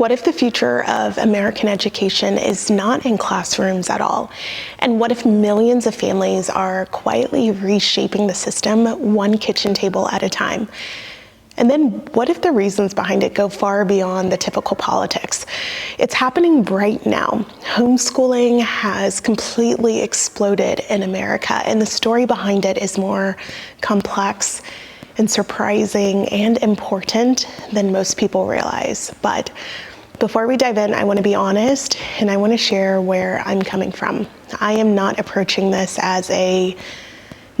What if the future of American education is not in classrooms at all? And what if millions of families are quietly reshaping the system one kitchen table at a time? And then what if the reasons behind it go far beyond the typical politics? It's happening right now. Homeschooling has completely exploded in America, and the story behind it is more complex and surprising and important than most people realize. But before we dive in, I want to be honest, and I want to share where I'm coming from. I am not approaching this as a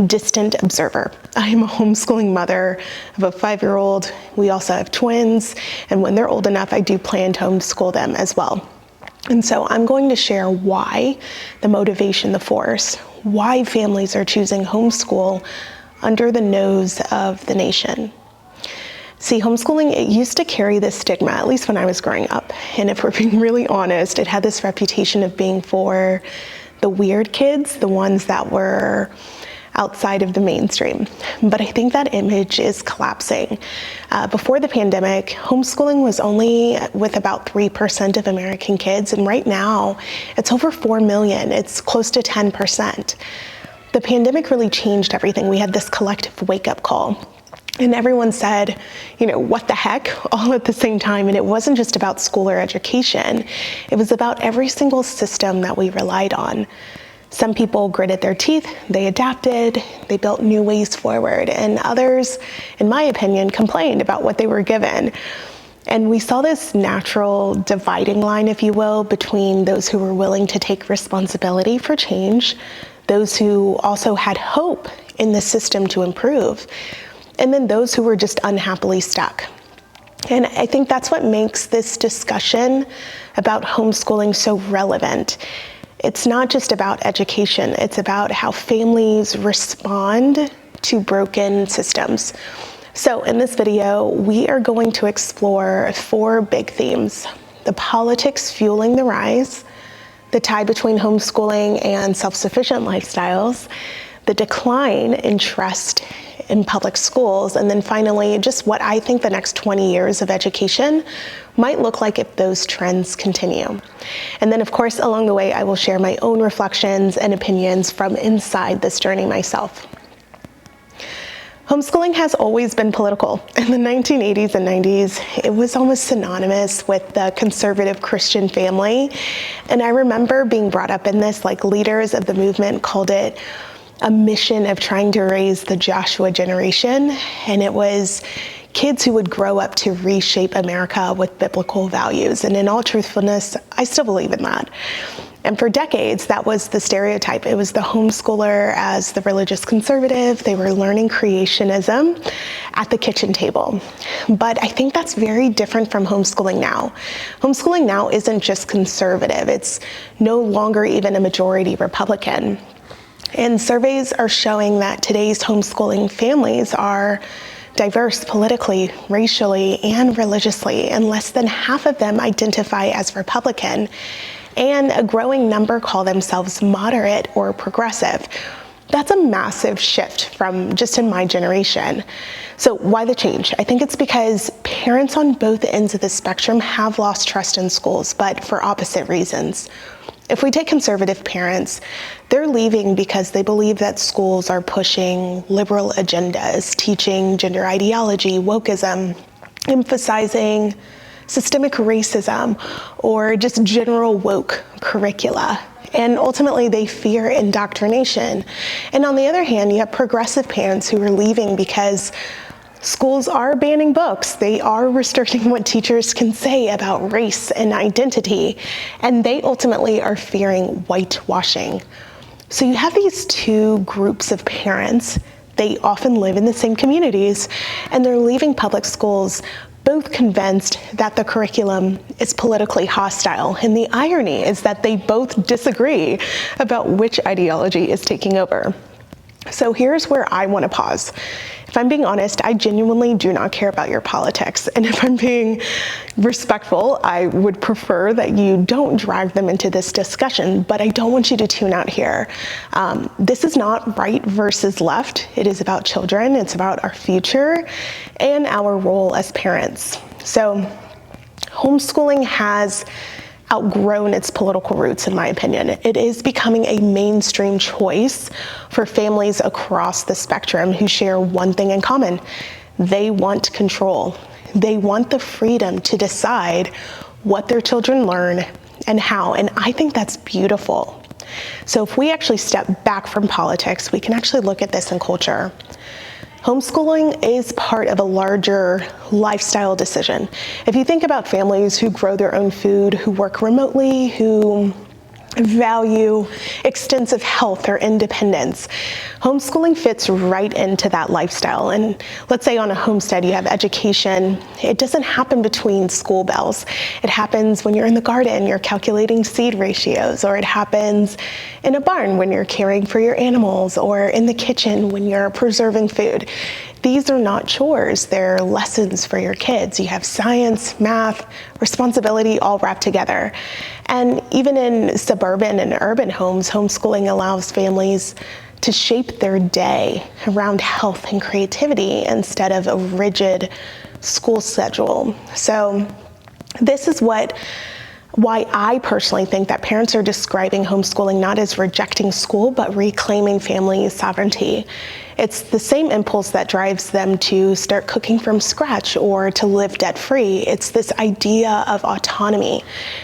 distant observer. I am a homeschooling mother of a 5-year-old. We also have twins, and when they're old enough, I do plan to homeschool them as well. And so I'm going to share why, the motivation, the force, why families are choosing homeschool under the nose of the nation. See, homeschooling, it used to carry this stigma, at least when I was growing up. And if we're being really honest, it had this reputation of being for the weird kids, the ones that were outside of the mainstream. But I think that image is collapsing. Before the pandemic, homeschooling was only with about 3% of American kids, and right now it's over 4 million. It's close to 10%. The pandemic really changed everything. We had this collective wake-up call. And everyone said, what the heck, all at the same time. And it wasn't just about school or education. It was about every single system that we relied on. Some people gritted their teeth, they adapted, they built new ways forward. And others, in my opinion, complained about what they were given. And we saw this natural dividing line, if you will, between those who were willing to take responsibility for change, those who also had hope in the system to improve, and then those who were just unhappily stuck. And I think that's what makes this discussion about homeschooling so relevant. It's not just about education, it's about how families respond to broken systems. So in this video, we are going to explore 4 big themes: the politics fueling the rise, the tie between homeschooling and self-sufficient lifestyles, the decline in trust in public schools, and then finally, just what I think the next 20 years of education might look like if those trends continue. And then, of course, along the way, I will share my own reflections and opinions from inside this journey myself. Homeschooling has always been political. In the 1980s and 90s, it was almost synonymous with the conservative Christian family. And I remember being brought up in this, like leaders of the movement called it a mission of trying to raise the Joshua generation. And it was kids who would grow up to reshape America with biblical values. And in all truthfulness, I still believe in that. And for decades, that was the stereotype. It was the homeschooler as the religious conservative. They were learning creationism at the kitchen table. But I think that's very different from homeschooling now. Homeschooling now isn't just conservative. It's no longer even a majority Republican. And surveys are showing that today's homeschooling families are diverse politically, racially, and religiously, and less than half of them identify as Republican. And a growing number call themselves moderate or progressive. That's a massive shift from just in my generation. So why the change? I think it's because parents on both ends of the spectrum have lost trust in schools, but for opposite reasons. If we take conservative parents, they're leaving because they believe that schools are pushing liberal agendas, teaching gender ideology, wokeism, emphasizing systemic racism, or just general woke curricula. And ultimately, they fear indoctrination. And on the other hand, you have progressive parents who are leaving because schools are banning books. They are restricting what teachers can say about race and identity. And they ultimately are fearing whitewashing. So you have these 2 groups of parents. They often live in the same communities, and they're leaving public schools both convinced that the curriculum is politically hostile. And the irony is that they both disagree about which ideology is taking over. So here's where I want to pause. If I'm being honest, I genuinely do not care about your politics. And if I'm being respectful, I would prefer that you don't drag them into this discussion, but I don't want you to tune out here. This is not right versus left. It is about children. It's about our future and our role as parents. So Homeschooling has outgrown its political roots, in my opinion. It is becoming a mainstream choice for families across the spectrum who share one thing in common. They want control. They want the freedom to decide what their children learn and how, and I think that's beautiful. So if we actually step back from politics, we can actually look at this in culture. Homeschooling is part of a larger lifestyle decision. If you think about families who grow their own food, who work remotely, who value extensive health or independence, homeschooling fits right into that lifestyle. And let's say on a homestead you have education. It doesn't happen between school bells. It happens when you're in the garden, you're calculating seed ratios, or it happens in a barn when you're caring for your animals, or in the kitchen when you're preserving food. These are not chores, they're lessons for your kids. You have science, math, responsibility all wrapped together. And even in suburban and urban homes, homeschooling allows families to shape their day around health and creativity instead of a rigid school schedule. So this is why I personally think that parents are describing homeschooling not as rejecting school, but reclaiming family sovereignty. It's the same impulse that drives them to start cooking from scratch or to live debt-free. It's this idea of autonomy.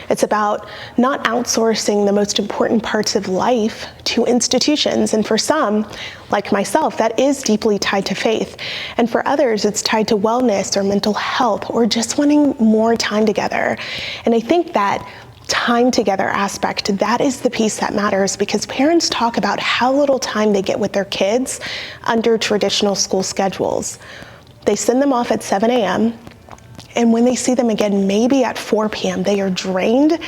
It's about not outsourcing the most important parts of life to institutions. And for some, like myself, that is deeply tied to faith. And for others, it's tied to wellness or mental health or just wanting more time together. And I think that time together aspect, that is the piece that matters, because parents talk about how little time they get with their kids under traditional school schedules. They send them off at 7 a.m. and when they see them again, maybe at 4 p.m., they are drained,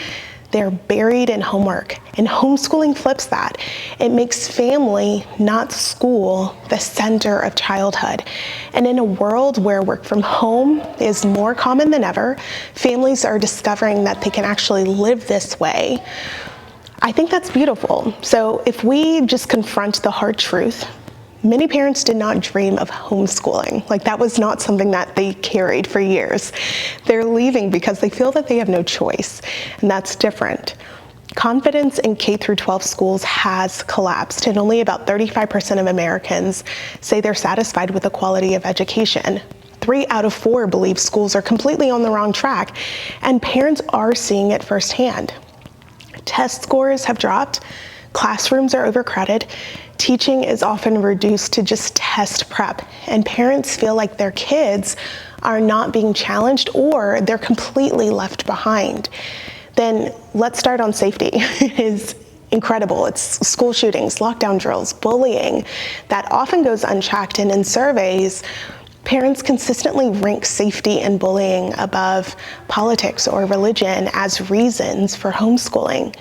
they're buried in homework. And homeschooling flips that. It makes family, not school, the center of childhood. And in a world where work from home is more common than ever, families are discovering that they can actually live this way. I think that's beautiful. So if we just confront the hard truth, many parents did not dream of homeschooling. Like, that was not something that they carried for years. They're leaving because they feel that they have no choice, and that's different. Confidence in K-12 schools has collapsed, and only about 35% of Americans say they're satisfied with the quality of education. 3 out of 4 believe schools are completely on the wrong track, and parents are seeing it firsthand. Test scores have dropped, classrooms are overcrowded, teaching is often reduced to just test prep, and parents feel like their kids are not being challenged or they're completely left behind. Then let's start on safety. It is incredible. It's school shootings, lockdown drills, bullying that often goes unchecked, and in surveys, parents consistently rank safety and bullying above politics or religion as reasons for homeschooling.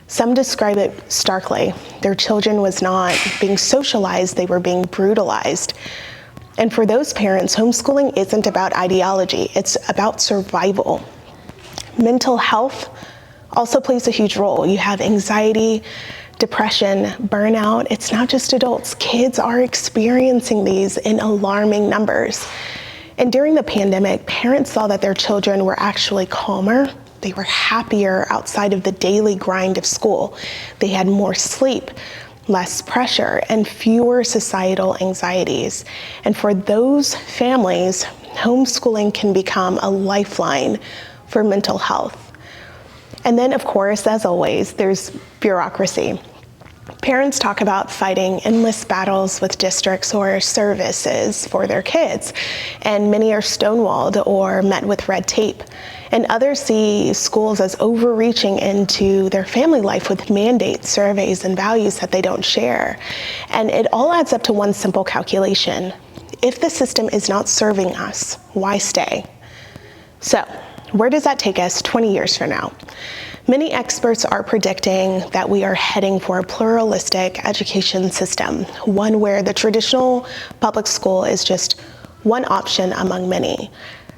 Some describe it starkly. Their children was not being socialized, they were being brutalized. And for those parents, homeschooling isn't about ideology, it's about survival. Mental health also plays a huge role. You have anxiety, depression, burnout. It's not just adults. Kids are experiencing these in alarming numbers. And during the pandemic, parents saw that their children were actually calmer. They were happier outside of the daily grind of school. They had more sleep, less pressure, and fewer societal anxieties. And for those families, homeschooling can become a lifeline for mental health. And then, of course, as always, there's bureaucracy. Parents talk about fighting endless battles with districts or services for their kids, and many are stonewalled or met with red tape. And others see schools as overreaching into their family life with mandates, surveys, and values that they don't share. And it all adds up to one simple calculation. If the system is not serving us, why stay? So, where does that take us 20 years from now? Many experts are predicting that we are heading for a pluralistic education system, one where the traditional public school is just one option among many.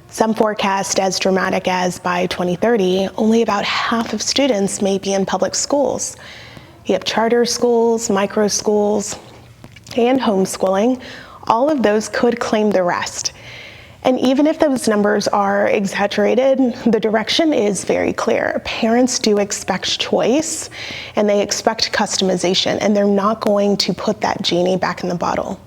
Some forecast as dramatic as by 2030, only about half of students may be in public schools. You have charter schools, microschools, and homeschooling. All of those could claim the rest. And even if those numbers are exaggerated, the direction is very clear. Parents do expect choice, and they expect customization, and they're not going to put that genie back in the bottle.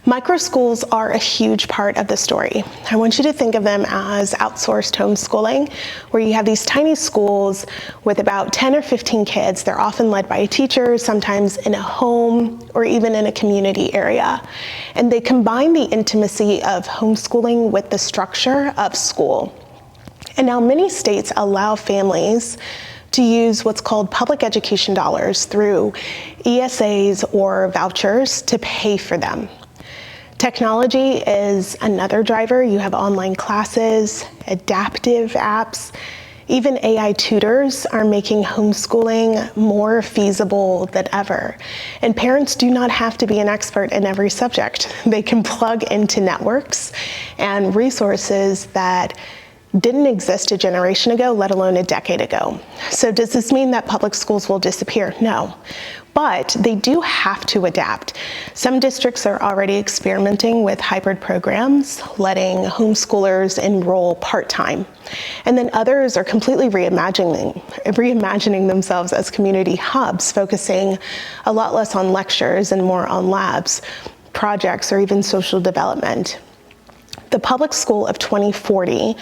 Microschools are a huge part of the story. I want you to think of them as outsourced homeschooling, where you have these tiny schools with about 10 or 15 kids. They're often led by a teacher, sometimes in a home or even in a community area. And they combine the intimacy of homeschooling with the structure of school. And now many states allow families to use what's called public education dollars through ESAs or vouchers to pay for them. Technology is another driver. You have online classes, adaptive apps, even AI tutors are making homeschooling more feasible than ever. And parents do not have to be an expert in every subject. They can plug into networks and resources that didn't exist a generation ago, let alone a decade ago. So does this mean that public schools will disappear? No. But they do have to adapt. Some districts are already experimenting with hybrid programs, letting homeschoolers enroll part-time. And then others are completely reimagining themselves as community hubs, focusing a lot less on lectures and more on labs, projects, or even social development. The public school of 2040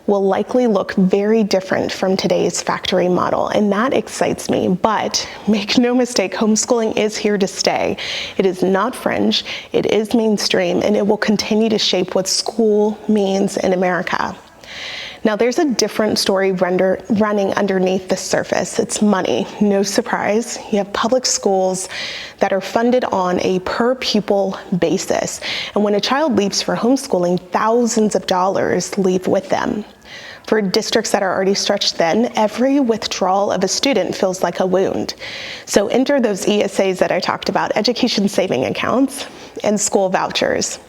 will likely look very different from today's factory model, and that excites me. But make no mistake, homeschooling is here to stay. It is not fringe, it is mainstream, and it will continue to shape what school means in America. Now, there's a different story running underneath the surface. It's money, no surprise. You have public schools that are funded on a per pupil basis. And when a child leaves for homeschooling, thousands of dollars leave with them. For districts that are already stretched thin, every withdrawal of a student feels like a wound. So enter those ESAs that I talked about, education saving accounts, and school vouchers.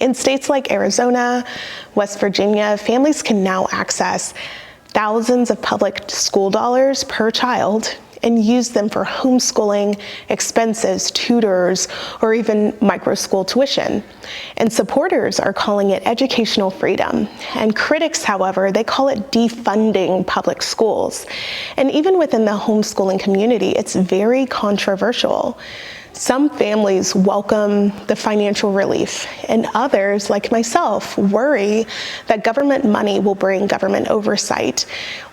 In states like Arizona, West Virginia, families can now access thousands of public school dollars per child and use them for homeschooling expenses, tutors, or even microschool tuition. And supporters are calling it educational freedom. And critics, however, they call it defunding public schools. And even within the homeschooling community, it's very controversial. Some families welcome the financial relief, and others, like myself, worry that government money will bring government oversight.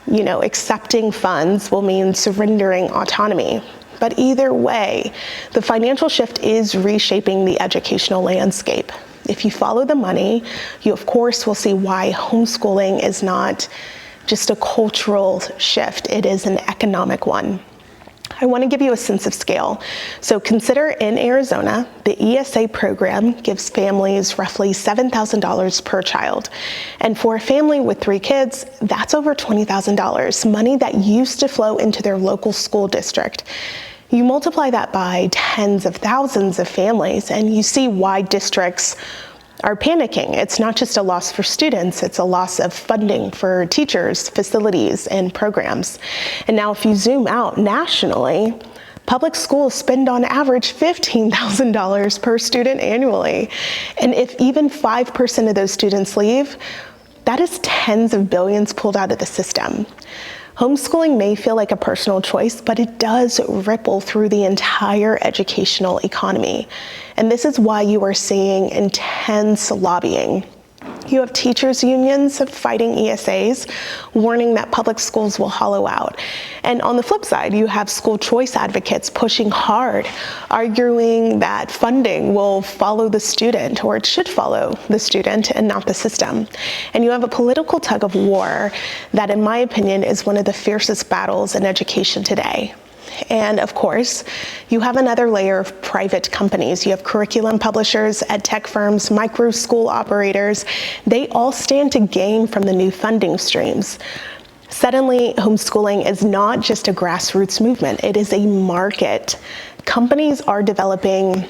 Accepting funds will mean surrendering autonomy. But either way, the financial shift is reshaping the educational landscape. If you follow the money, you of course will see why homeschooling is not just a cultural shift, it is an economic one. I want to give you a sense of scale. So consider in Arizona, the ESA program gives families roughly $7,000 per child. And for a family with 3 kids, that's over $20,000, money that used to flow into their local school district. You multiply that by tens of thousands of families, and you see why districts are panicking. It's not just a loss for students, it's a loss of funding for teachers, facilities, and programs. And now if you zoom out nationally, public schools spend on average $15,000 per student annually. And if even 5% of those students leave, that is tens of billions pulled out of the system. Homeschooling may feel like a personal choice, but it does ripple through the entire educational economy. And this is why you are seeing intense lobbying. You have teachers' unions fighting ESAs, warning that public schools will hollow out. And on the flip side, you have school choice advocates pushing hard, arguing that funding will follow the student, or it should follow the student and not the system. And you have a political tug of war that, in my opinion, is one of the fiercest battles in education today. And of course, you have another layer of private companies. You have curriculum publishers, ed tech firms, micro school operators. They all stand to gain from the new funding streams. Suddenly, homeschooling is not just a grassroots movement, it is a market. Companies are developing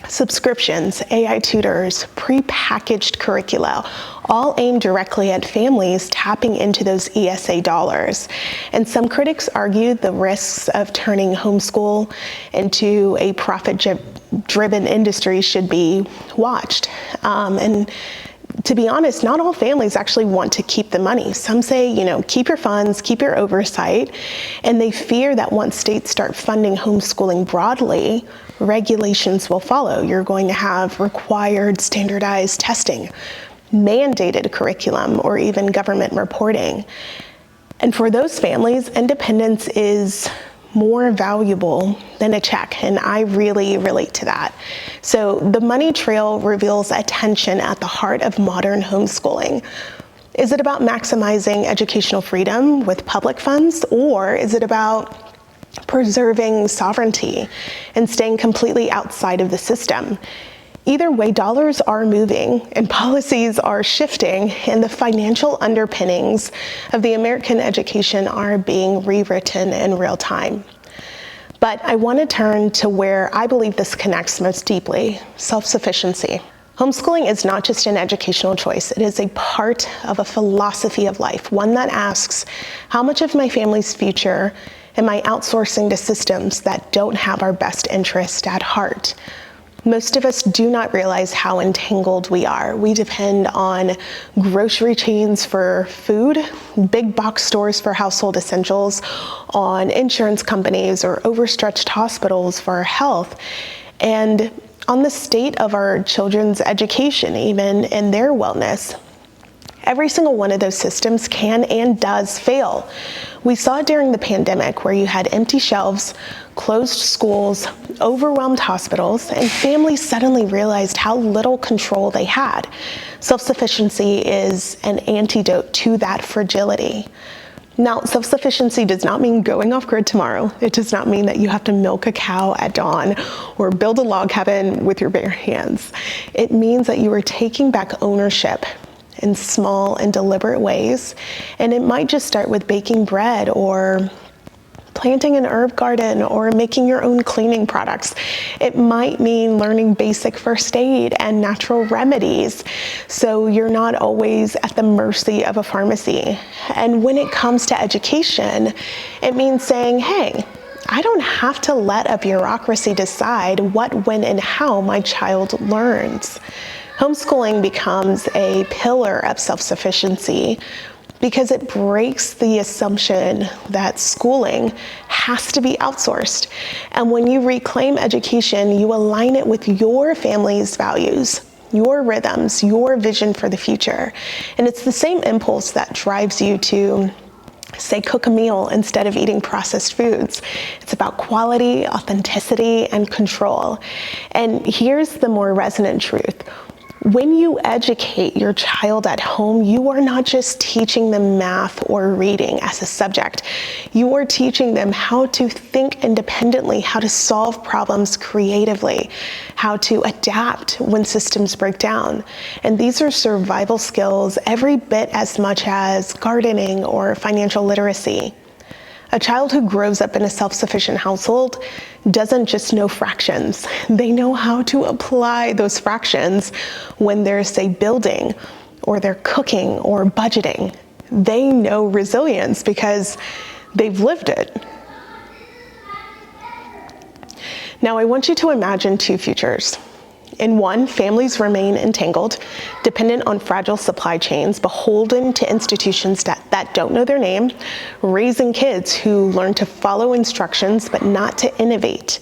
subscriptions, AI tutors, pre-packaged curricula, all aimed directly at families tapping into those ESA dollars. And some critics argue the risks of turning homeschool into a profit-driven industry should be watched. And to be honest, not all families actually want to keep the money. Some say, keep your funds, keep your oversight, and they fear that once states start funding homeschooling broadly, regulations will follow. You're going to have required standardized testing, mandated curriculum, or even government reporting. And for those families, independence is more valuable than a check, and I really relate to that. So the money trail reveals a tension at the heart of modern homeschooling. Is it about maximizing educational freedom with public funds, or is it about preserving sovereignty and staying completely outside of the system? Either way, dollars are moving and policies are shifting, and the financial underpinnings of the American education are being rewritten in real time. But I want to turn to where I believe this connects most deeply: self-sufficiency. Homeschooling is not just an educational choice, it is a part of a philosophy of life, one that asks, how much of my family's future am I outsourcing to systems that don't have our best interest at heart? Most of us do not realize how entangled we are. We depend on grocery chains for food, big box stores for household essentials, on insurance companies or overstretched hospitals for our health, and on the state of our children's education, even in their wellness. Every single one of those systems can and does fail. We saw it during the pandemic, where you had empty shelves, closed schools, overwhelmed hospitals, and families suddenly realized how little control they had. Self-sufficiency is an antidote to that fragility. Now, self-sufficiency does not mean going off grid tomorrow. It does not mean that you have to milk a cow at dawn or build a log cabin with your bare hands. It means that you are taking back ownership in small and deliberate ways. And it might just start with baking bread, or planting an herb garden, or making your own cleaning products. It might mean learning basic first aid and natural remedies, so you're not always at the mercy of a pharmacy. And when it comes to education, it means saying, hey, I don't have to let a bureaucracy decide what, when, and how my child learns. Homeschooling becomes a pillar of self-sufficiency because it breaks the assumption that schooling has to be outsourced. And when you reclaim education, you align it with your family's values, your rhythms, your vision for the future. And it's the same impulse that drives you to, say, cook a meal instead of eating processed foods. It's about quality, authenticity, and control. And here's the more resonant truth. When you educate your child at home, you are not just teaching them math or reading as a subject. You are teaching them how to think independently, how to solve problems creatively, how to adapt when systems break down. And these are survival skills every bit as much as gardening or financial literacy. A child who grows up in a self-sufficient household doesn't just know fractions. They know how to apply those fractions when they're, say, building, or they're cooking or budgeting. They know resilience because they've lived it. Now, I want you to imagine two futures. In one, families remain entangled, dependent on fragile supply chains, beholden to institutions that don't know their name, raising kids who learn to follow instructions but not to innovate.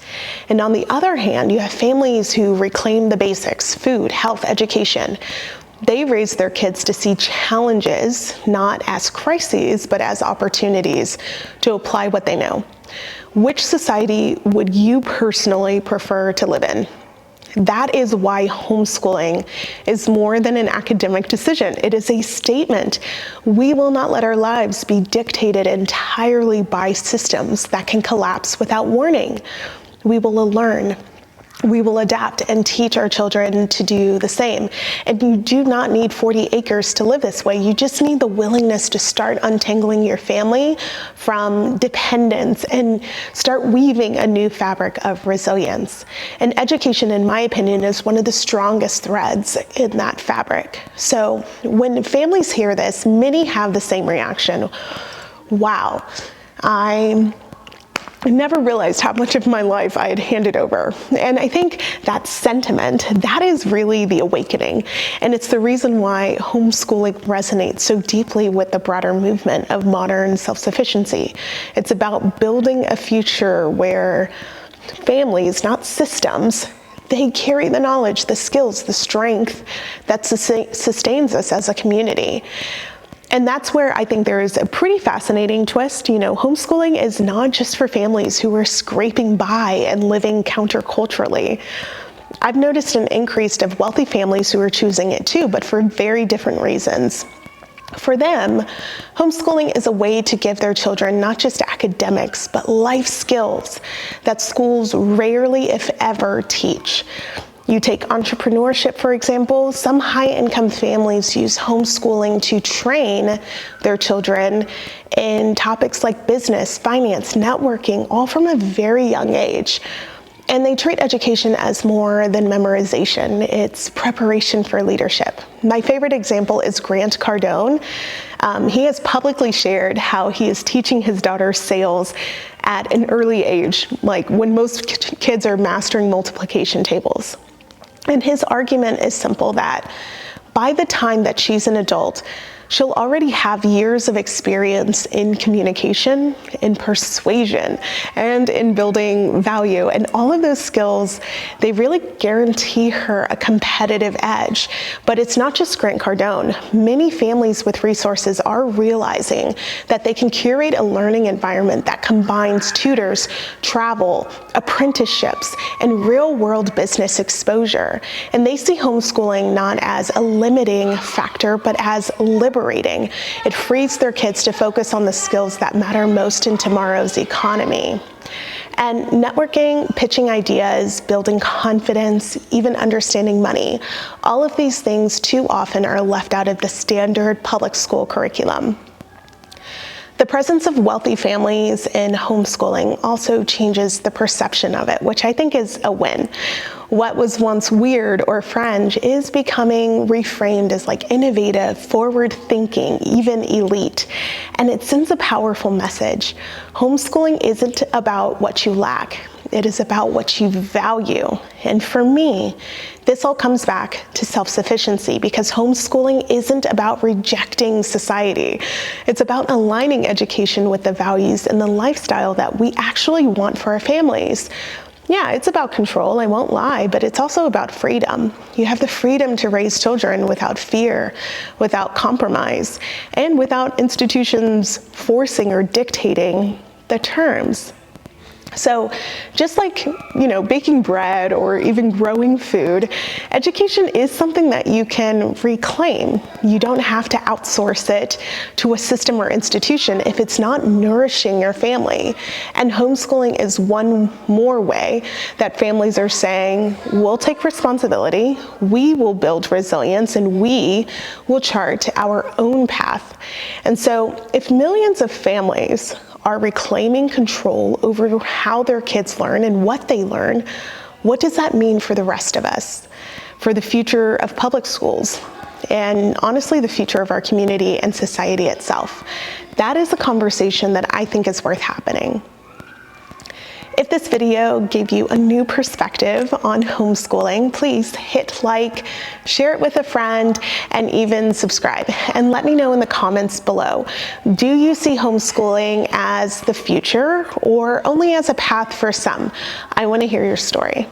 And on the other hand, you have families who reclaim the basics: food, health, education. They raise their kids to see challenges not as crises, but as opportunities to apply what they know. Which society would you personally prefer to live in? That is why homeschooling is more than an academic decision. It is a statement. We will not let our lives be dictated entirely by systems that can collapse without warning. We will learn. We will adapt and teach our children to do the same. And you do not need 40 acres to live this way. You just need the willingness to start untangling your family from dependence and start weaving a new fabric of resilience. And education, in my opinion, is one of the strongest threads in that fabric. So when families hear this, many have the same reaction. Wow, I never realized how much of my life I had handed over. And I think that sentiment, that is really the awakening. And it's the reason why homeschooling resonates so deeply with the broader movement of modern self-sufficiency. It's about building a future where families, not systems, they carry the knowledge, the skills, the strength that sustains us as a community. And that's where I think there is a pretty fascinating twist. Homeschooling is not just for families who are scraping by and living counterculturally. I've noticed an increase of wealthy families who are choosing it too, but for very different reasons. For them, homeschooling is a way to give their children not just academics, but life skills that schools rarely, if ever, teach. You take entrepreneurship, for example. Some high-income families use homeschooling to train their children in topics like business, finance, networking, all from a very young age. And they treat education as more than memorization. It's preparation for leadership. My favorite example is Grant Cardone. He has publicly shared how he is teaching his daughter sales at an early age, like when most kids are mastering multiplication tables. And his argument is simple, that by the time that she's an adult, she'll already have years of experience in communication, in persuasion, and in building value. And all of those skills, they really guarantee her a competitive edge. But it's not just Grant Cardone. Many families with resources are realizing that they can curate a learning environment that combines tutors, travel, apprenticeships, and real-world business exposure. And they see homeschooling not as a limiting factor, but as liberating. It frees their kids to focus on the skills that matter most in tomorrow's economy. And networking, pitching ideas, building confidence, even understanding money, all of these things too often are left out of the standard public school curriculum. The presence of wealthy families in homeschooling also changes the perception of it, which I think is a win. What was once weird or fringe is becoming reframed as like innovative, forward-thinking, even elite. And it sends a powerful message. Homeschooling isn't about what you lack. It is about what you value. And for me, this all comes back to self-sufficiency, because homeschooling isn't about rejecting society. It's about aligning education with the values and the lifestyle that we actually want for our families. Yeah, it's about control, I won't lie, but it's also about freedom. You have the freedom to raise children without fear, without compromise, and without institutions forcing or dictating the terms. So just like, baking bread or even growing food, education is something that you can reclaim. You don't have to outsource it to a system or institution if it's not nourishing your family. And homeschooling is one more way that families are saying, we'll take responsibility, we will build resilience, and we will chart our own path. And so if millions of families are reclaiming control over how their kids learn and what they learn, what does that mean for the rest of us, for the future of public schools, and honestly, the future of our community and society itself? That is a conversation that I think is worth happening. If this video gave you a new perspective on homeschooling, please hit like, share it with a friend, and even subscribe. And let me know in the comments below, do you see homeschooling as the future or only as a path for some? I want to hear your story.